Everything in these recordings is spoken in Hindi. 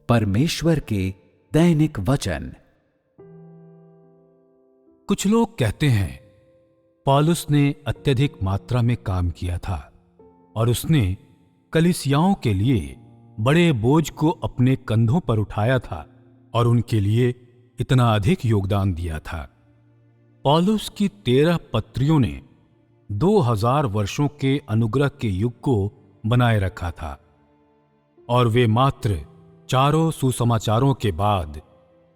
परमेश्वर के दैनिक वचन। कुछ लोग कहते हैं पौलुस ने अत्यधिक मात्रा में काम किया था और उसने कलीसियाओं के लिए बड़े बोझ को अपने कंधों पर उठाया था और उनके लिए इतना अधिक योगदान दिया था। पौलुस की 13 पत्रियों ने 2000 वर्षों के अनुग्रह के युग को बनाए रखा था और वे मात्र चारों सुसमाचारों के बाद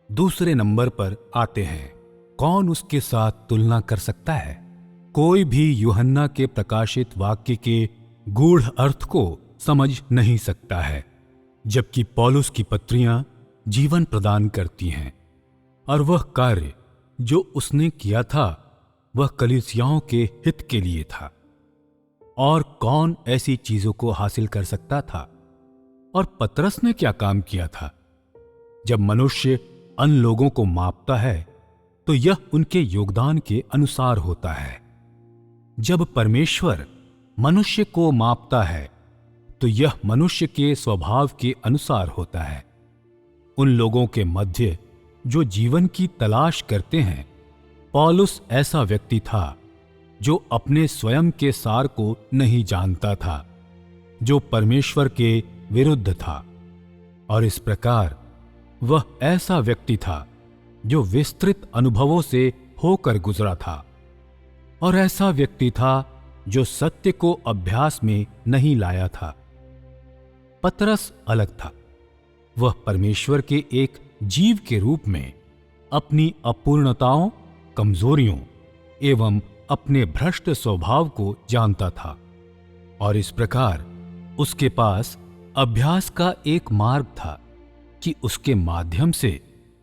दूसरे नंबर पर आते हैं। कौन उसके साथ तुलना कर सकता है? कोई भी यूहन्ना के प्रकाशित वाक्य के गूढ़ अर्थ को समझ नहीं सकता है, जबकि पौलुस की पत्रियां जीवन प्रदान करती हैं और वह कार्य जो उसने किया था वह कलीसियाओं के हित के लिए था। और कौन ऐसी चीजों को हासिल कर सकता था? और पतरस ने क्या काम किया था? जब मनुष्य अन्य लोगों को मापता है तो यह उनके योगदान के अनुसार होता है। जब परमेश्वर मनुष्य को मापता है तो यह मनुष्य के स्वभाव के अनुसार होता है। उन लोगों के मध्य जो जीवन की तलाश करते हैं, पौलुस ऐसा व्यक्ति था जो अपने स्वयं के सार को नहीं जानता था, जो परमेश्वर के विरुद्ध था, और इस प्रकार वह ऐसा व्यक्ति था जो विस्तृत अनुभवों से होकर गुजरा था, और ऐसा व्यक्ति था जो सत्य को अभ्यास में नहीं लाया था। पतरस अलग था। वह परमेश्वर के एक जीव के रूप में अपनी अपूर्णताओं, कमजोरियों एवं अपने भ्रष्ट स्वभाव को जानता था, और इस प्रकार उसके पास अभ्यास का एक मार्ग था कि उसके माध्यम से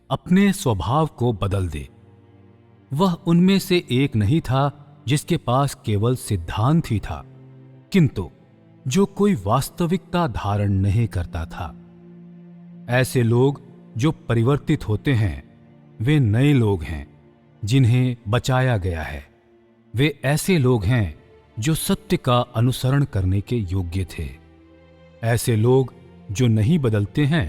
अपने स्वभाव को बदल दे। वह उनमें से एक नहीं था जिसके पास केवल सिद्धांत ही था, किंतु जो कोई वास्तविकता धारण नहीं करता था। ऐसे लोग जो परिवर्तित होते हैं वे नए लोग हैं जिन्हें बचाया गया है। वे ऐसे लोग हैं जो सत्य का अनुसरण करने के योग्य थे। ऐसे लोग जो नहीं बदलते हैं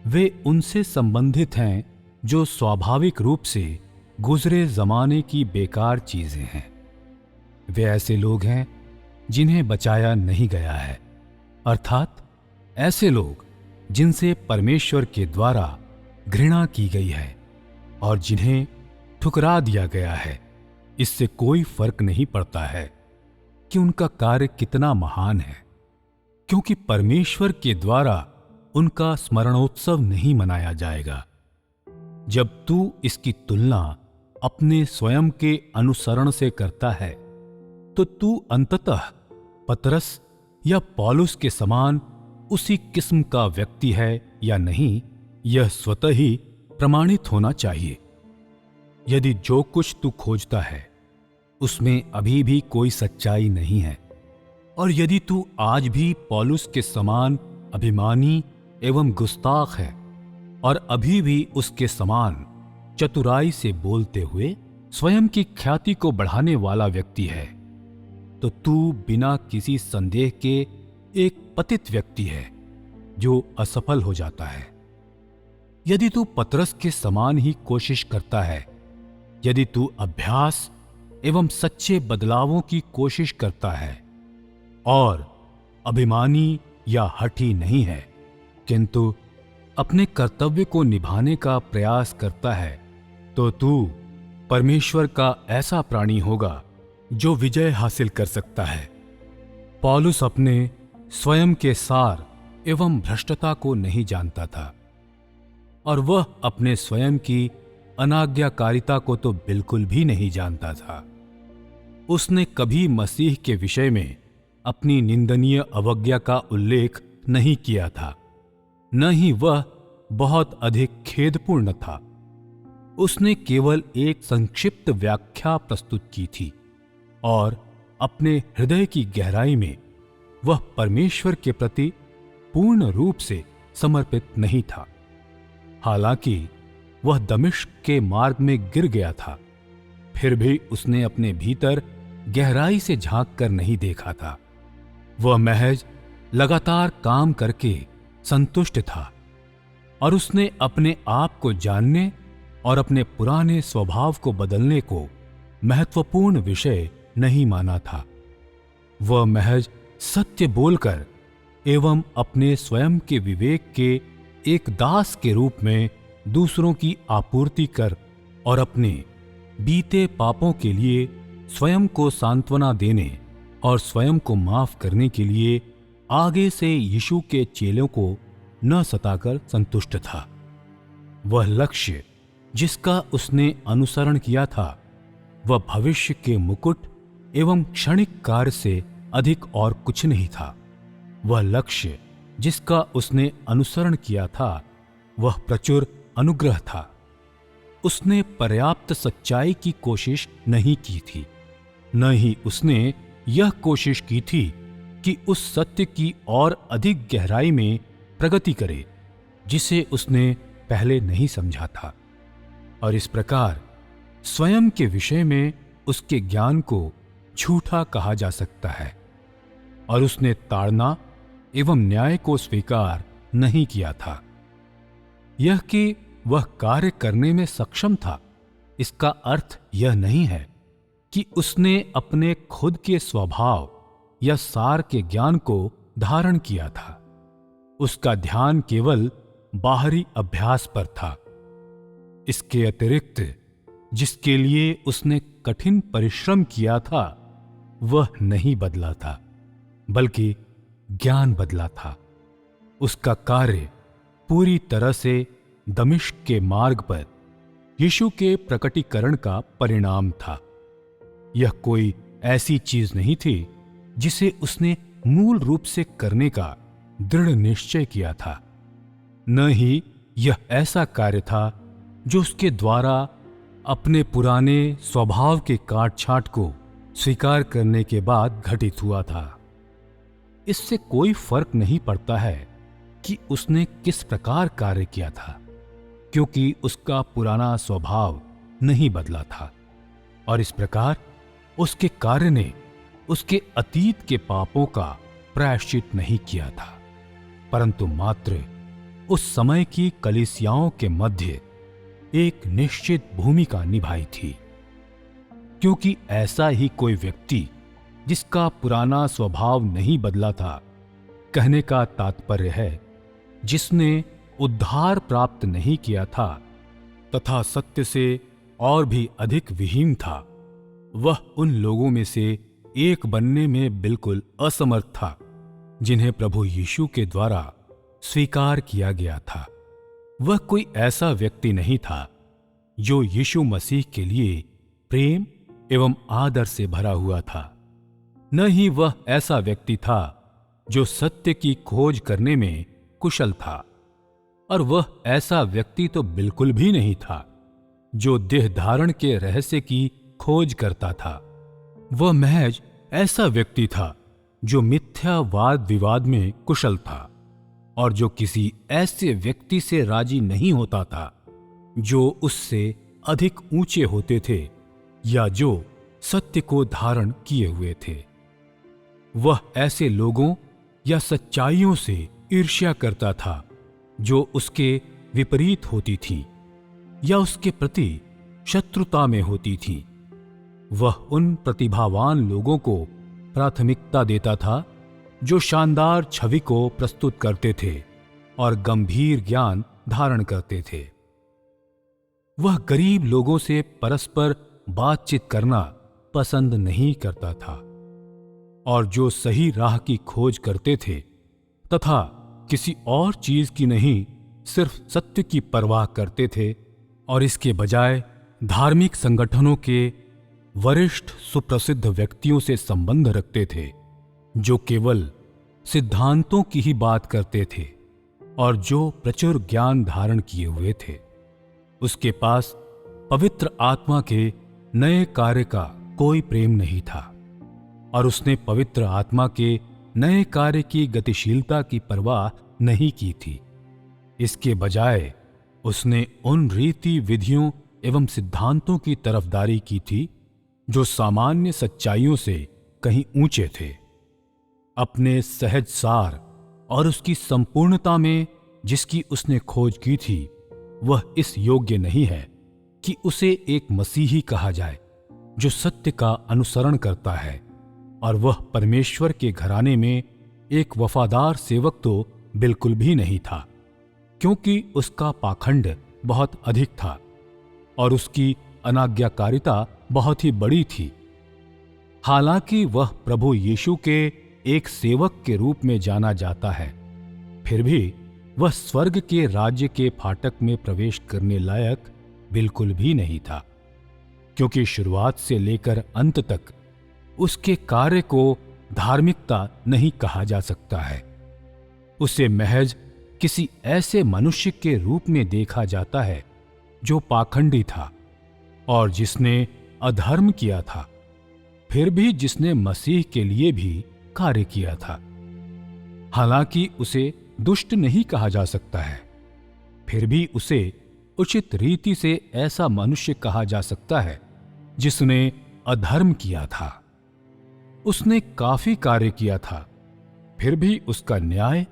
वे उनसे संबंधित हैं जो स्वाभाविक रूप से गुजरे जमाने की बेकार चीजें हैं। वे ऐसे लोग हैं जिन्हें बचाया नहीं गया है, अर्थात ऐसे लोग जिनसे परमेश्वर के द्वारा घृणा की गई है और जिन्हें ठुकरा दिया गया है। इससे कोई फर्क नहीं पड़ता है कि उनका कार्य कितना महान है, क्योंकि परमेश्वर के द्वारा उनका स्मरणोत्सव नहीं मनाया जाएगा। जब तू इसकी तुलना अपने स्वयं के अनुसरण से करता है तो तू अंततः पतरस या पौलुस के समान उसी किस्म का व्यक्ति है या नहीं, यह स्वतः ही प्रमाणित होना चाहिए। यदि जो कुछ तू खोजता है उसमें अभी भी कोई सच्चाई नहीं है, और यदि तू आज भी पौलुस के समान अभिमानी एवं गुस्ताख है और अभी भी उसके समान चतुराई से बोलते हुए स्वयं की ख्याति को बढ़ाने वाला व्यक्ति है, तो तू बिना किसी संदेह के एक पतित व्यक्ति है जो असफल हो जाता है। यदि तू पतरस के समान ही कोशिश करता है, यदि तू अभ्यास एवं सच्चे बदलावों की कोशिश करता है और अभिमानी या हठी नहीं है, किंतु अपने कर्तव्य को निभाने का प्रयास करता है, तो तू परमेश्वर का ऐसा प्राणी होगा जो विजय हासिल कर सकता है। पौलुस अपने स्वयं के सार एवं भ्रष्टता को नहीं जानता था, और वह अपने स्वयं की अनाज्ञाकारिता को तो बिल्कुल भी नहीं जानता था। उसने कभी मसीह के विषय में अपनी निंदनीय अवज्ञा का उल्लेख नहीं किया था, न ही वह बहुत अधिक खेदपूर्ण था। उसने केवल एक संक्षिप्त व्याख्या प्रस्तुत की थी, और अपने हृदय की गहराई में वह परमेश्वर के प्रति पूर्ण रूप से समर्पित नहीं था। हालांकि वह दमिश्क के मार्ग में गिर गया था, फिर भी उसने अपने भीतर गहराई से झांक कर नहीं देखा था। वह महज लगातार काम करके संतुष्ट था और उसने अपने आप को जानने और अपने पुराने स्वभाव को बदलने को महत्वपूर्ण विषय नहीं माना था। वह महज सत्य बोलकर एवं अपने स्वयं के विवेक के एक दास के रूप में दूसरों की आपूर्ति कर और अपने बीते पापों के लिए स्वयं को सांत्वना देने और स्वयं को माफ करने के लिए आगे से यीशु के चेलों को न सताकर संतुष्ट था। वह लक्ष्य जिसका उसने अनुसरण किया था वह भविष्य के मुकुट एवं क्षणिक कार्य से अधिक और कुछ नहीं था। वह लक्ष्य जिसका उसने अनुसरण किया था वह प्रचुर अनुग्रह था। उसने पर्याप्त सच्चाई की कोशिश नहीं की थी, न ही उसने यह कोशिश की थी कि उस सत्य की और अधिक गहराई में प्रगति करे जिसे उसने पहले नहीं समझा था। और इस प्रकार स्वयं के विषय में उसके ज्ञान को झूठा कहा जा सकता है। और उसने ताड़ना एवं न्याय को स्वीकार नहीं किया था। यह कि वह कार्य करने में सक्षम था, इसका अर्थ यह नहीं है कि उसने अपने खुद के स्वभाव या सार के ज्ञान को धारण किया था। उसका ध्यान केवल बाहरी अभ्यास पर था। इसके अतिरिक्त जिसके लिए उसने कठिन परिश्रम किया था वह नहीं बदला था, बल्कि ज्ञान बदला था। उसका कार्य पूरी तरह से दमिश्क के मार्ग पर यीशु के प्रकटीकरण का परिणाम था। यह कोई ऐसी चीज नहीं थी जिसे उसने मूल रूप से करने का दृढ़ निश्चय किया था। न ही यह ऐसा कार्य था जो उसके द्वारा अपने पुराने स्वभाव के काट छांट को स्वीकार करने के बाद घटित हुआ था। इससे कोई फर्क नहीं पड़ता है कि उसने किस प्रकार कार्य किया था, क्योंकि उसका पुराना स्वभाव नहीं बदला था। और इस प्रकार उसके कार्य ने उसके अतीत के पापों का प्रायश्चित नहीं किया था, परंतु मात्र उस समय की कलीसियाओं के मध्य एक निश्चित भूमिका निभाई थी। क्योंकि ऐसा ही कोई व्यक्ति जिसका पुराना स्वभाव नहीं बदला था, कहने का तात्पर्य है जिसने उद्धार प्राप्त नहीं किया था तथा सत्य से और भी अधिक विहीन था, वह उन लोगों में से एक बनने में बिल्कुल असमर्थ था जिन्हें प्रभु यीशु के द्वारा स्वीकार किया गया था। वह कोई ऐसा व्यक्ति नहीं था जो यीशु मसीह के लिए प्रेम एवं आदर से भरा हुआ था। न ही वह ऐसा व्यक्ति था जो सत्य की खोज करने में कुशल था, और वह ऐसा व्यक्ति तो बिल्कुल भी नहीं था जो देह धारण के रहस्य की खोज करता था। वह महज ऐसा व्यक्ति था जो मिथ्या वाद विवाद में कुशल था और जो किसी ऐसे व्यक्ति से राजी नहीं होता था जो उससे अधिक ऊंचे होते थे या जो सत्य को धारण किए हुए थे। वह ऐसे लोगों या सच्चाइयों से ईर्ष्या करता था जो उसके विपरीत होती थीं या उसके प्रति शत्रुता में होती थीं। वह उन प्रतिभावान लोगों को प्राथमिकता देता था जो शानदार छवि को प्रस्तुत करते थे और गंभीर ज्ञान धारण करते थे। वह गरीब लोगों से परस्पर बातचीत करना पसंद नहीं करता था और जो सही राह की खोज करते थे तथा किसी और चीज की नहीं सिर्फ सत्य की परवाह करते थे और इसके बजाय धार्मिक संगठनों के वरिष्ठ सुप्रसिद्ध व्यक्तियों से संबंध रखते थे जो केवल सिद्धांतों की ही बात करते थे और जो प्रचुर ज्ञान धारण किए हुए थे। उसके पास पवित्र आत्मा के नए कार्य का कोई प्रेम नहीं था और उसने पवित्र आत्मा के नए कार्य की गतिशीलता की परवाह नहीं की थी। इसके बजाय उसने उन रीति विधियों एवं सिद्धांतों की तरफदारी की थी जो सामान्य सच्चाइयों से कहीं ऊंचे थे। अपने सहज सार और उसकी संपूर्णता में जिसकी उसने खोज की थी, वह इस योग्य नहीं है कि उसे एक मसीही कहा जाए जो सत्य का अनुसरण करता है, और वह परमेश्वर के घराने में एक वफादार सेवक तो बिल्कुल भी नहीं था, क्योंकि उसका पाखंड बहुत अधिक था और उसकी अनाज्ञाकारिता बहुत ही बड़ी थी। हालांकि वह प्रभु यीशु के एक सेवक के रूप में जाना जाता है, फिर भी वह स्वर्ग के राज्य के फाटक में प्रवेश करने लायक बिल्कुल भी नहीं था, क्योंकि शुरुआत से लेकर अंत तक उसके कार्य को धार्मिकता नहीं कहा जा सकता है। उसे महज किसी ऐसे मनुष्य के रूप में देखा जाता है जो पाखंडी था और जिसने अधर्म किया था, फिर भी जिसने मसीह के लिए भी कार्य किया था। हालांकि उसे दुष्ट नहीं कहा जा सकता है, फिर भी उसे उचित रीति से ऐसा मनुष्य कहा जा सकता है जिसने अधर्म किया था। उसने काफी कार्य किया था, फिर भी उसका न्याय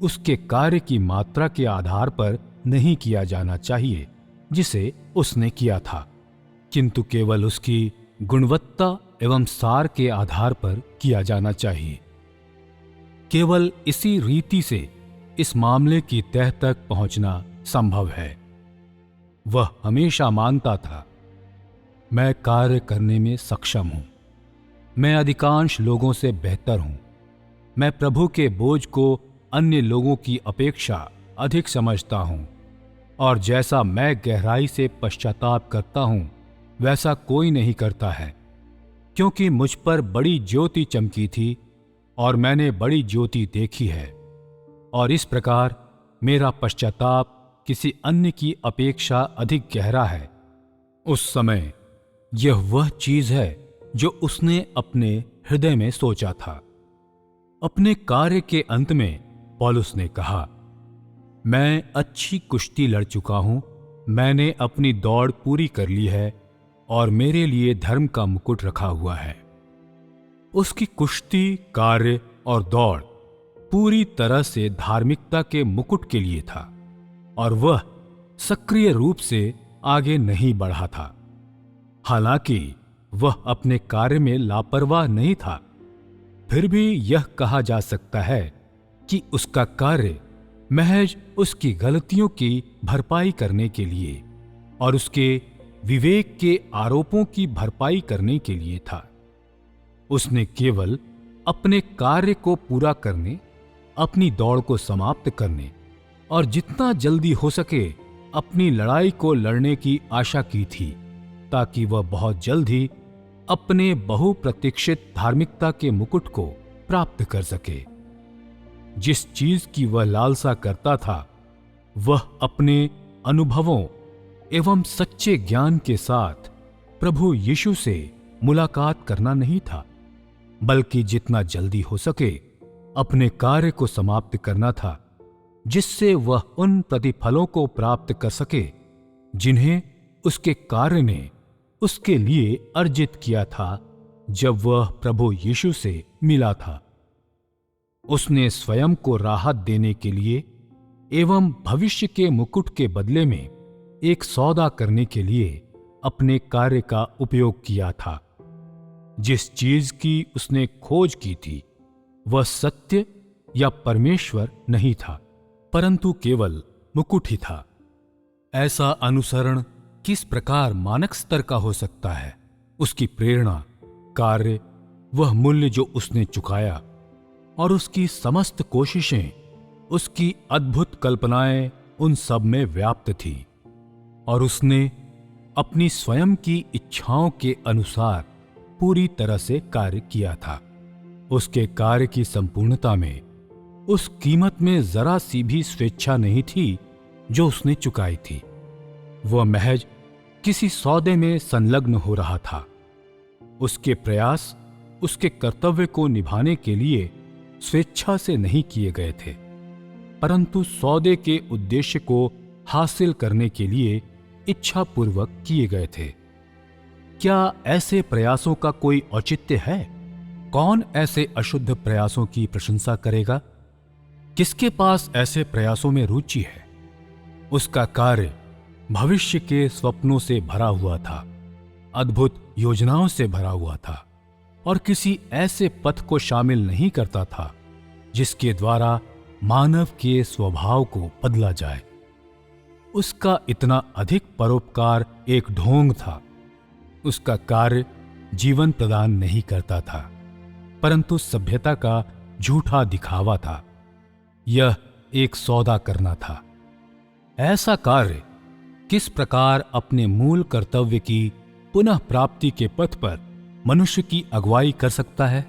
उसके कार्य की मात्रा के आधार पर नहीं किया जाना चाहिए जिसे उसने किया था, किंतु केवल उसकी गुणवत्ता एवं सार के आधार पर किया जाना चाहिए। केवल इसी रीति से इस मामले की तह तक पहुंचना संभव है। वह हमेशा मानता था, मैं कार्य करने में सक्षम हूं, मैं अधिकांश लोगों से बेहतर हूं, मैं प्रभु के बोझ को अन्य लोगों की अपेक्षा अधिक समझता हूं, और जैसा मैं गहराई से पश्चाताप करता हूं वैसा कोई नहीं करता है, क्योंकि मुझ पर बड़ी ज्योति चमकी थी और मैंने बड़ी ज्योति देखी है, और इस प्रकार मेरा पश्चाताप किसी अन्य की अपेक्षा अधिक गहरा है। उस समय यह वह चीज है जो उसने अपने हृदय में सोचा था। अपने कार्य के अंत में पौलुस ने कहा, मैं अच्छी कुश्ती लड़ चुका हूं, मैंने अपनी दौड़ पूरी कर ली है और मेरे लिए धर्म का मुकुट रखा हुआ है। उसकी कुश्ती, कार्य और दौड़ पूरी तरह से धार्मिकता के मुकुट के लिए था और वह सक्रिय रूप से आगे नहीं बढ़ा था। हालांकि वह अपने कार्य में लापरवाह नहीं था, फिर भी यह कहा जा सकता है कि उसका कार्य महज उसकी गलतियों की भरपाई करने के लिए और उसके विवेक के आरोपों की भरपाई करने के लिए था। उसने केवल अपने कार्य को पूरा करने, अपनी दौड़ को समाप्त करने और जितना जल्दी हो सके अपनी लड़ाई को लड़ने की आशा की थी, ताकि वह बहुत जल्द ही अपने बहुप्रतीक्षित धार्मिकता के मुकुट को प्राप्त कर सके। जिस चीज की वह लालसा करता था, वह अपने अनुभवों एवं सच्चे ज्ञान के साथ प्रभु यीशु से मुलाकात करना नहीं था, बल्कि जितना जल्दी हो सके अपने कार्य को समाप्त करना था, जिससे वह उन प्रतिफलों को प्राप्त कर सके जिन्हें उसके कार्य ने उसके लिए अर्जित किया था जब वह प्रभु यीशु से मिला था। उसने स्वयं को राहत देने के लिए एवं भविष्य के मुकुट के बदले में एक सौदा करने के लिए अपने कार्य का उपयोग किया था। जिस चीज की उसने खोज की थी वह सत्य या परमेश्वर नहीं था, परंतु केवल मुकुट ही था। ऐसा अनुसरण किस प्रकार मानक स्तर का हो सकता है? उसकी प्रेरणा, कार्य, वह मूल्य जो उसने चुकाया और उसकी समस्त कोशिशें, उसकी अद्भुत कल्पनाएं उन सब में व्याप्त थी और उसने अपनी स्वयं की इच्छाओं के अनुसार पूरी तरह से कार्य किया था। उसके कार्य की संपूर्णता में उस कीमत में जरा सी भी स्वेच्छा नहीं थी जो उसने चुकाई थी। वह महज किसी सौदे में संलग्न हो रहा था। उसके प्रयास उसके कर्तव्य को निभाने के लिए स्वेच्छा से नहीं किए गए थे, परंतु सौदे के उद्देश्य को हासिल करने के लिए इच्छापूर्वक किए गए थे। क्या ऐसे प्रयासों का कोई औचित्य है? कौन ऐसे अशुद्ध प्रयासों की प्रशंसा करेगा? किसके पास ऐसे प्रयासों में रुचि है, उसका कार्य भविष्य के स्वप्नों से भरा हुआ था, अद्भुत योजनाओं से भरा हुआ था और किसी ऐसे पथ को शामिल नहीं करता था जिसके द्वारा मानव के स्वभाव को बदला जाए। उसका इतना अधिक परोपकार एक ढोंग था। उसका कार्य जीवन प्रदान नहीं करता था, परंतु सभ्यता का झूठा दिखावा था। यह एक सौदा करना था। ऐसा कार्य किस प्रकार अपने मूल कर्तव्य की पुनः प्राप्ति के पथ पर मनुष्य की अगुवाई कर सकता है?